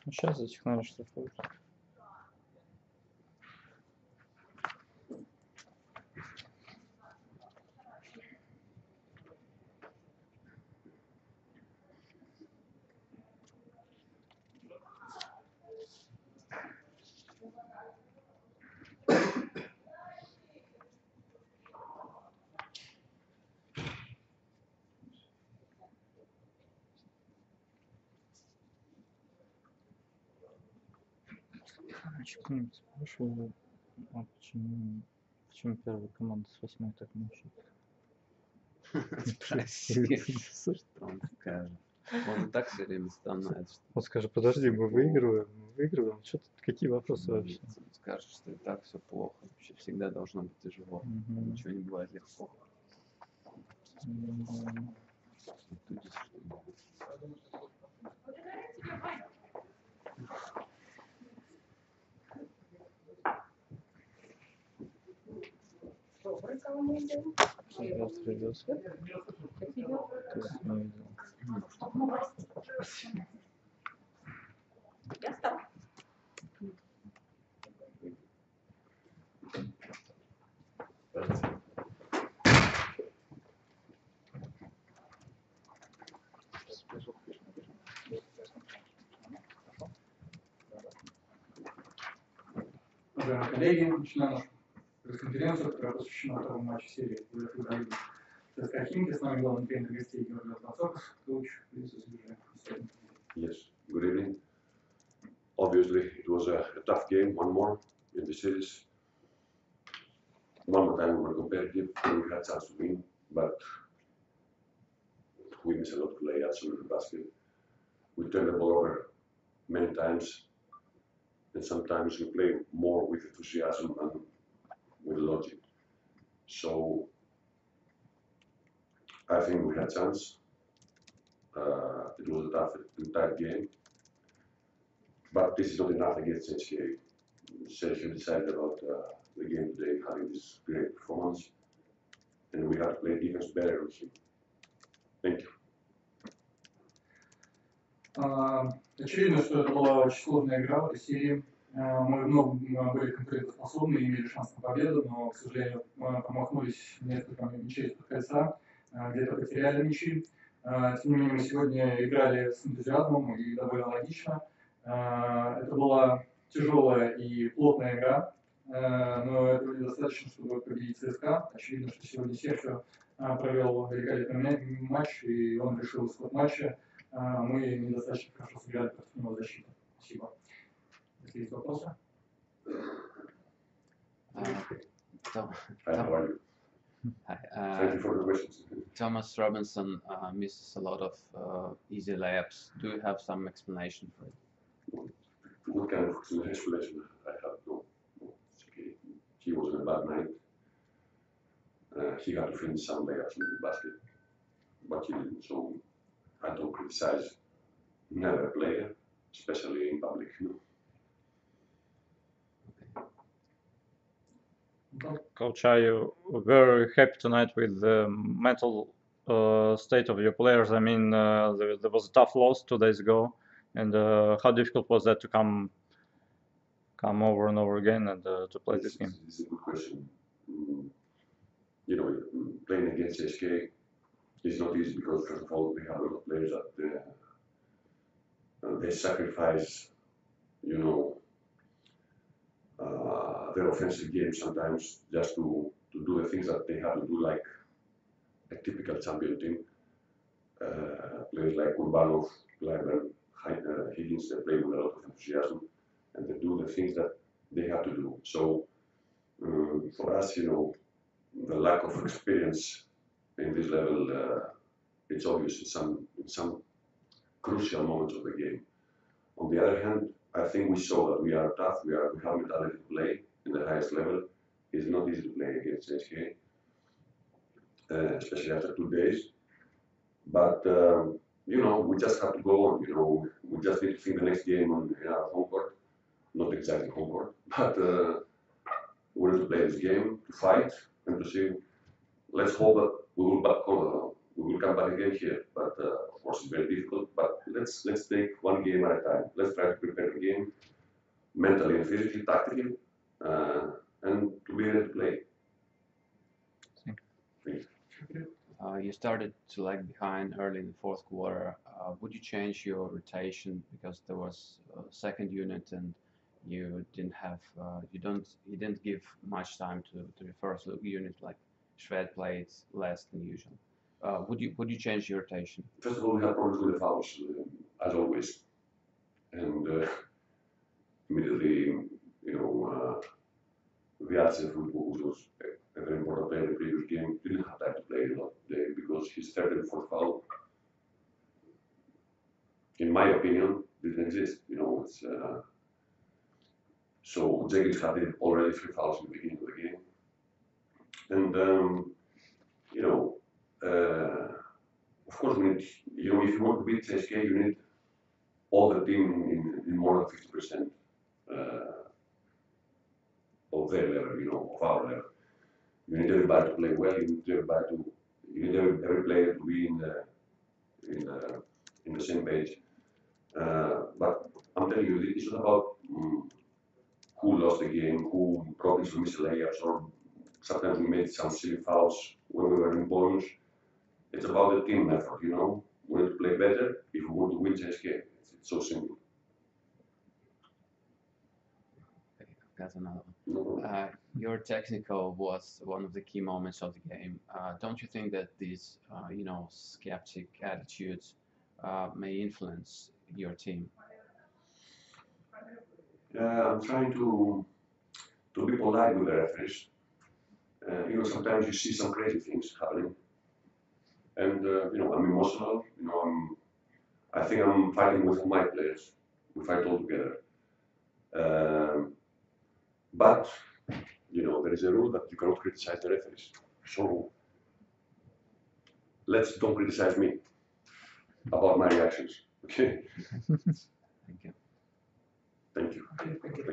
Сейчас этих, наверное, штрафуют. Кто-нибудь спрашивал, почему первая команда с 8 так мучает? Спроси, что он скажет. Он и так все время стонает. Он скажет, подожди, мы выигрываем. Что тут, какие вопросы вообще? Он скажет, что и так все плохо. Вообще всегда должно быть тяжело. Ничего не бывает легко. Привез. Я стал. Уважаемые коллеги, начинаем нашу пресс-конференцию, которая посвящена второму матчу серии ЦСКА Химки. С нами главный тренер гостей Георгий Латвасов. Coach, please use. Yes, good evening. Obviously, it was a tough game, one more in the series. One more time we were competitive, we had a chance to win, but we missed a lot of play absolutely the basket. We turned the ball over many times, and sometimes we play more with enthusiasm than with logic. So I think we had a chance. It was a tough entire game, but this is not enough against CSKA. CSKA decided about the game today, having this great performance, and we have to play defense better with him. Thank you. Очевидно, что это была очень сложная игра в этой серии. Мы были конкурентоспособны, имели шанс на победу, но, к сожалению, промахнулись несколько мячей из-под кольца, где-то потеряли мячи. Тем не менее, мы сегодня играли с энтузиазмом и довольно логично. Это была тяжелая и плотная игра, но этого недостаточно, чтобы победить ЦСКА. Очевидно, что сегодня Серхио провел великолепный матч, и он решил исход матча. Мы недостаточно хорошо сыграли против него в защиту. Спасибо. Если есть вопросы? Thank you for the questions. Thomas Robinson misses a lot of easy layups. Do you have some explanation for it? What kind of explanation I have? No. It's okay. He was in a bad night. He had to finish some layups in the basket, but he didn't. So I don't criticize never a player, especially in public. Coach, are you very happy tonight with the mental state of your players? I mean, there was a tough loss 2 days ago, and how difficult was that to come over and over again and to play this game? This is a good question. You know, playing against CSKA is not easy because, first of all, we have a lot of players that they sacrifice, you know, their offensive game sometimes just to do the things that they have to do, like a typical champion team. Players like Urbanov, Kleiber, Higgins, they play with a lot of enthusiasm and they do the things that they have to do. So for us, you know, the lack of experience in this level, it's obvious in some crucial moments of the game. On the other hand, I think we saw that we are tough, we have mentality to play in the highest level. It's not easy to play against CSKA, especially after 2 days. But, you know, we just have to go on, you know, we just need to think the next game on our home court. Not exactly home court, but we need to play this game, to fight, and to see. Let's hope that we will we will come back again here. But of course, it's very difficult. But let's take one game at a time. Let's try to prepare the game mentally and physically, tactically, and to be ready to play. Thank you. You started to lag behind early in the fourth quarter. Would you change your rotation because there was a second unit and you didn't have you didn't give much time to the first unit, like Shved played less than usual. Would you change your rotation? First of all, we have problems with the fouls, as always, and immediately, Vyatsev, who was a very important player in the previous game, didn't have time to play a lot today because his third and fourth foul, in my opinion, didn't exist. It's so Dzegic had already 3 fouls in the beginning of the game, and of course, we need, if you want to beat CSKA, you need all the team in more than 50% of their level, of our level. You need everybody to play well. You need every player to be in the same page. But I'm telling you, it's not about who lost the game, who probably should miss layups, or sometimes we made some silly fouls when we were in bonus. It's about the team effort. We need to play better if we want to win CSKA. It's so simple. Okay, I've got another one. Your technical was one of the key moments of the game. Don't you think that these, skeptic attitudes may influence your team? I'm trying to be polite with the referees. Sometimes you see some crazy things happening, and I'm emotional. I think I'm fighting with my players. We fight all together. But there is a rule that you cannot criticize the referees. So don't criticize me about my reactions. Okay. Thank you. Thank you. Thank you.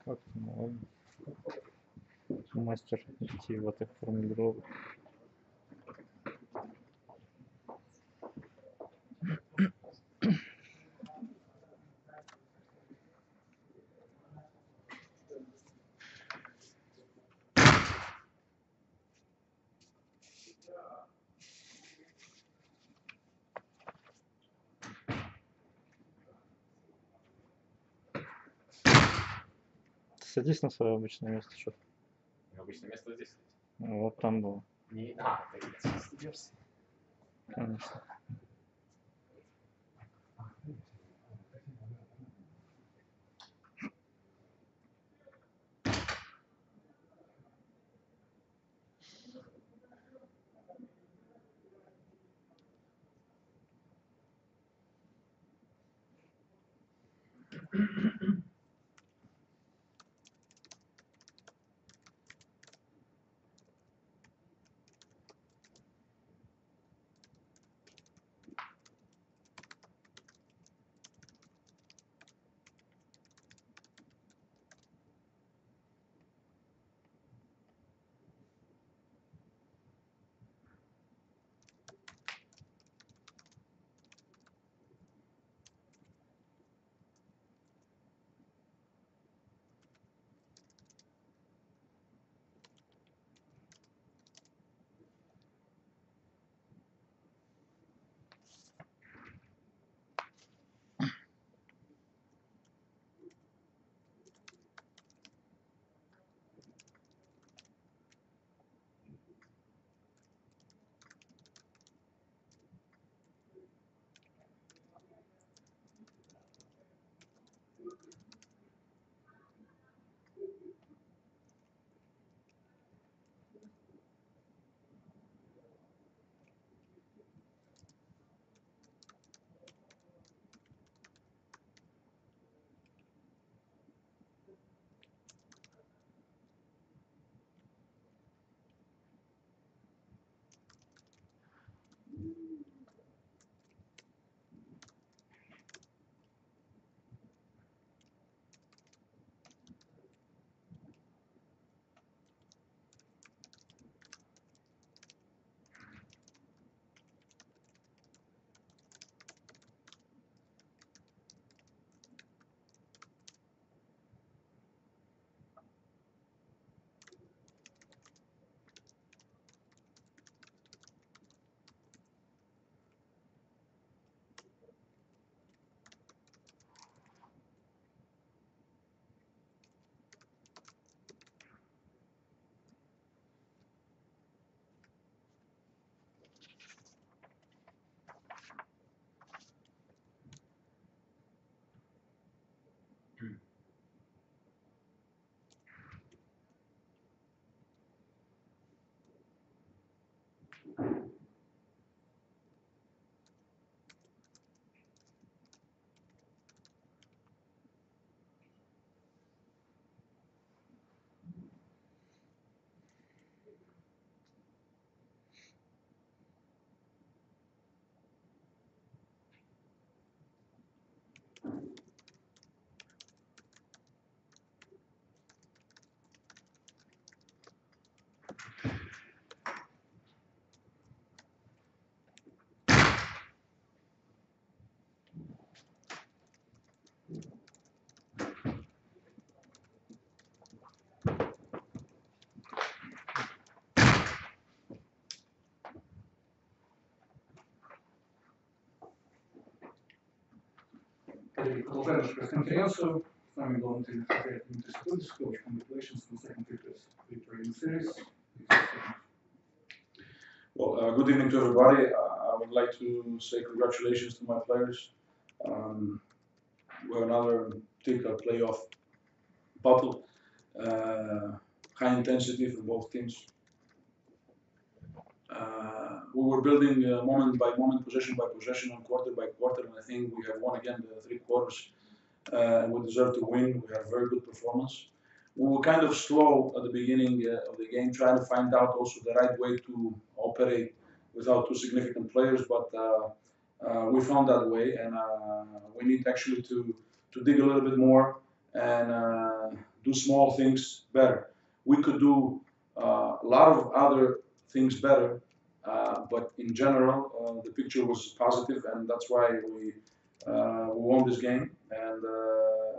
Как мастер этих формулировок. Садись на свое обычное место, что? Обычное место здесь. Вот там было. Ты стыдишься? Конечно. Продолжаем нашу пресс-конференцию. С нами главный тренер Дмитрий Сокольский, coach. Congratulations on the second victory in the series. Well, good evening to everybody. I would like to say congratulations to my players. We're another typical playoff battle. High intensity from both teams. We were building moment by moment, possession by possession, and quarter by quarter, and I think we have won again the 3 quarters. We deserve to win. We had a very good performance. We were kind of slow at the beginning of the game, trying to find out also the right way to operate without too significant players, but we found that way, and we need actually to dig a little bit more and do small things better. We could do a lot of other things better, but in general, the picture was positive, and that's why we won this game, and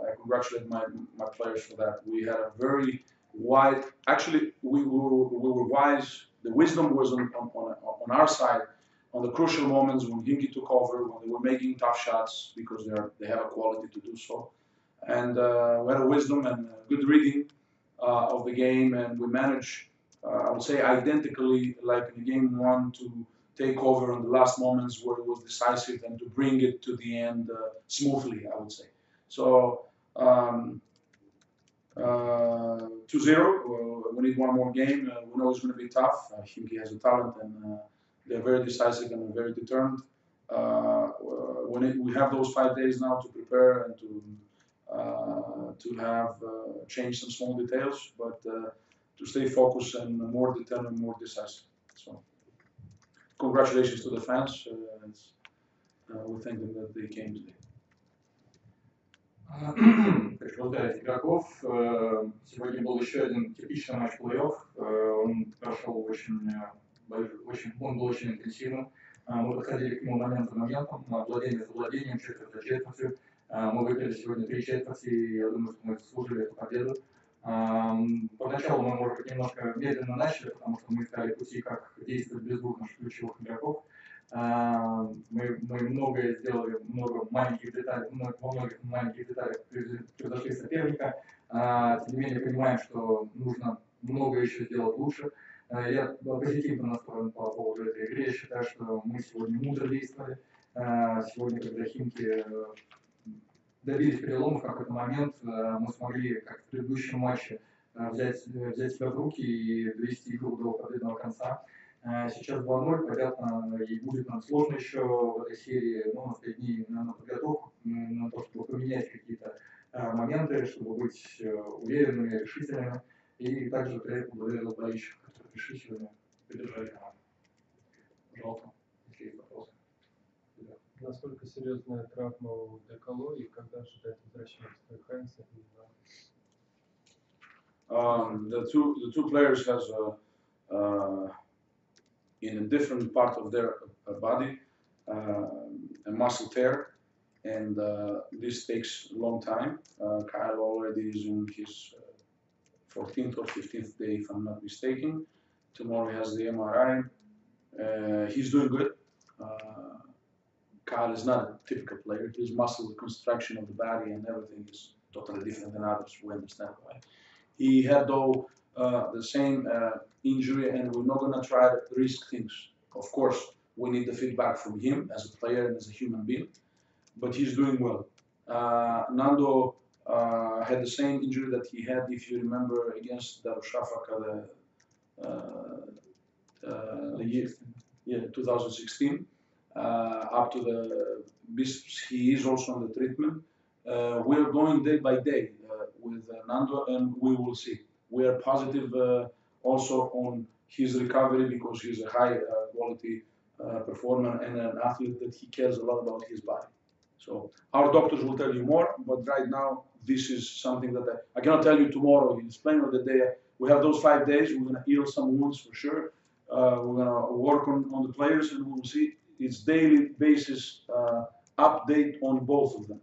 I congratulate my players for that. We had a very wide, actually, we were wise. The wisdom was on our side on the crucial moments when Himki took over, when they were making tough shots, because they have a quality to do so. And we had a wisdom and good reading of the game, and we managed, I would say, identically like in game 1 to take over in the last moments where it was decisive and to bring it to the end smoothly, I would say. So 2-0, we need one more game. We know it's going to be tough. Khimki has a talent, and they're very decisive and very determined. We have those 5 days now to prepare and to have change some small details, but to stay focused and more determined, more decisive. So, congratulations to the fans. We thank them that they came today. Хочу поздравить игроков. Сегодня был еще один типичный матч плей-офф. Он прошел он был очень интенсивным. Мы подходили к нему момент за моментом, владение за владением, четверть за четвертью. Мы выиграли сегодня 3 четверти, и я думаю, что мы заслужили эту победу. Поначалу мы, может быть, немножко медленно начали, потому что мы искали пути, как действовать без 2 наших ключевых игроков. Мы многое сделали, много маленьких деталей, во многих маленьких деталях превзошли соперника. Тем не менее, понимаем, что нужно много еще сделать лучше. Я позитивно настроен по поводу этой игры. Я считаю, что мы сегодня мудро действовали. Сегодня, когда Химки добились перелома в какой-то момент, мы смогли, как в предыдущем матче, взять себя в руки и довести игру до победного конца. Сейчас 2-0, понятно, и будет нам сложно еще в этой серии, но у нас 5 дней на подготовку, на то, чтобы поменять какие-то моменты, чтобы быть уверенными, решительными. И также благодарю болельщиков, которые пришли сегодня, поддержали команду. Пожалуйста, если есть вопросы. Насколько серьезная травма у Деколо и когда ожидать возвращения Хайнса? The two players has in a different part of their body a muscle tear, and this takes a long time. Kyle already is in his 14th or 15th day, if I'm not mistaken. Tomorrow he has the MRI. He's doing good. Kyle is not a typical player. His muscle construction of the body and everything is totally different than others. We understand why. He had, though, the same injury, and we're not going to try to risk things. Of course, we need the feedback from him as a player and as a human being, but he's doing well. Nando had the same injury that he had, if you remember, against Darushafaka the year 2016. Up to he is also on the treatment. We are going day by day with Nando, and we will see. We are positive also on his recovery because he's a high quality performer and an athlete that he cares a lot about his body. So our doctors will tell you more, but right now this is something that I cannot tell you tomorrow. It's playing on the day. We have those 5 days. We're going to heal some wounds for sure. We're going to work on the players, and we will see. It's daily basis update on both of them.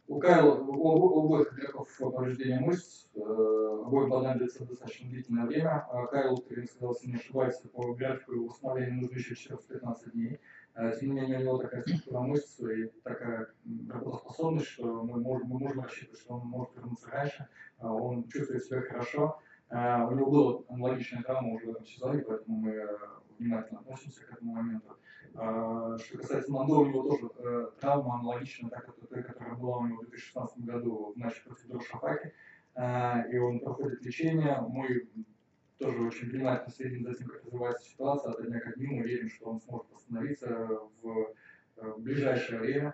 У обоих игроков повреждения мышц, обоим понадобится достаточно длительное время. Кайл, как я сказал, если не ошибаюсь, по графику его восстановления нужно еще 14-15 дней. Тем не менее, у него такая структура мышц и такая работоспособность, что мы можем рассчитывать, что он может вернуться раньше. Он чувствует себя хорошо. У него была аналогичная травма уже в этом сезоне, поэтому мы внимательно относимся к этому моменту. Что касается Мандо, у него тоже травма аналогичная той, которая была у него в 2016 году в матче против Дуршафаки. И он проходит лечение. Мы тоже очень внимательно следим за тем, как развивается ситуация. От дня к дню мы верим, что он сможет восстановиться в ближайшее время.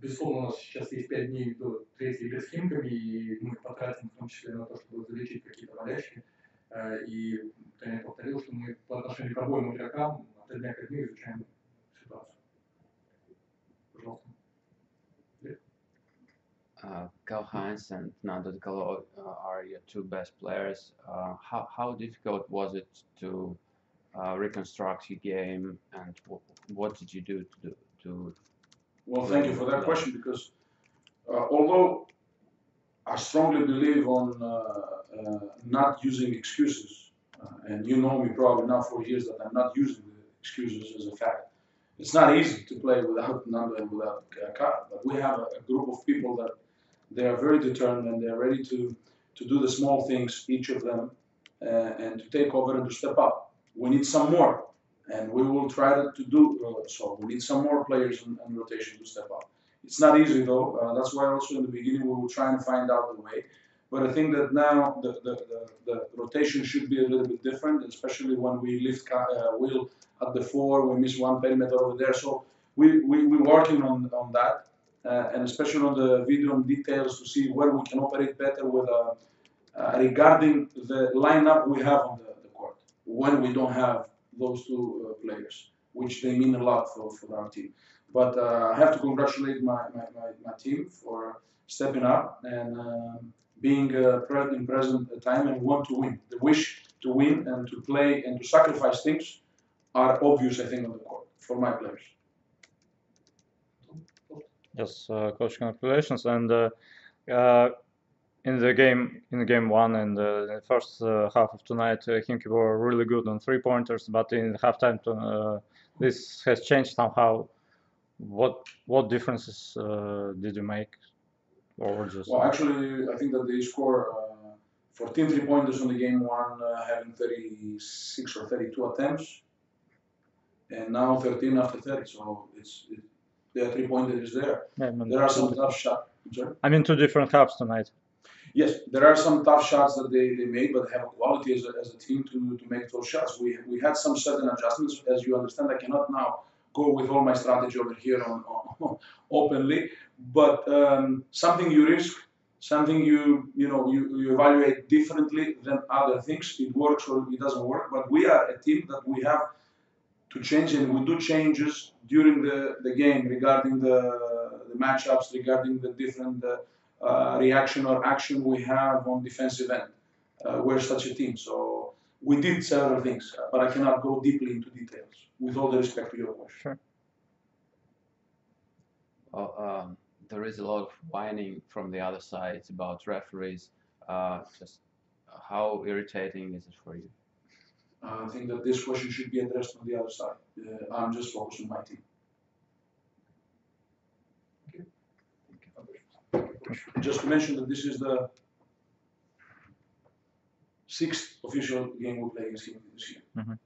Безусловно, у нас сейчас есть 5 дней до третьей игры с Химками, и мы их потратим в том числе на то, чтобы залечить какие-то болячки. И тренер повторил, что мы по отношению к обоим игрокам от дня к дню изучаем ситуацию. Пожалуйста. Karl-Heinz and Nando De Colo are your two best players. How difficult was it to reconstruct your game, and what did you do to Well, thank you for that question, because although I strongly believe on not using excuses, and you know me probably now for years that I'm not using the excuses as a fact. It's not easy to play without Nando and without Karl, but we have a group of people that they are very determined and they're ready to do the small things, each of them, and to take over and to step up. We need some more, and we will try to do so. We need some more players in rotation to step up. It's not easy though. That's why also in the beginning we will try and find out the way. But I think that now the rotation should be a little bit different, especially when we lift Will at the 4, we miss one perimeter over there. So we're working on that, and especially on the video and details to see where we can operate better with regarding the lineup we have on the court when we don't have those two players, which they mean a lot for our team. But I have to congratulate my team for stepping up and being in present time and want to win. The wish to win and to play and to sacrifice things are obvious, I think, on the court for my players. Yes, coach, congratulations. And in the game one and the first half of tonight, Khimki were really good on 3-pointers, but in halftime, this has changed somehow. What differences did you make? Or just well, actually, I think that they score 14 3-pointers on the game one, having 36 or 32 attempts, and now 13 after 30. So their 3-pointer is there. Yeah, I mean, there are some tough shots. I mean, 2 different halves tonight. Yes, there are some tough shots that they made, but they have a quality as a team to make those shots. We had some certain adjustments. As you understand, I cannot now go with all my strategy over here on openly, but something you risk, something you evaluate differently than other things. It works or it doesn't work, but we are a team that we have to change, and we do changes during the game regarding the matchups, regarding the different reaction or action we have on defensive end. We're such a team, so we did several things, but I cannot go deeply into details, with all the respect to your question. Sure. Well, there is a lot of whining from the other side about referees. Just how irritating is it for you? I think that this question should be addressed on the other side. I'm just focused on my team. Just to mention that this is the 6th official game we play against Himki this year. Mm-hmm.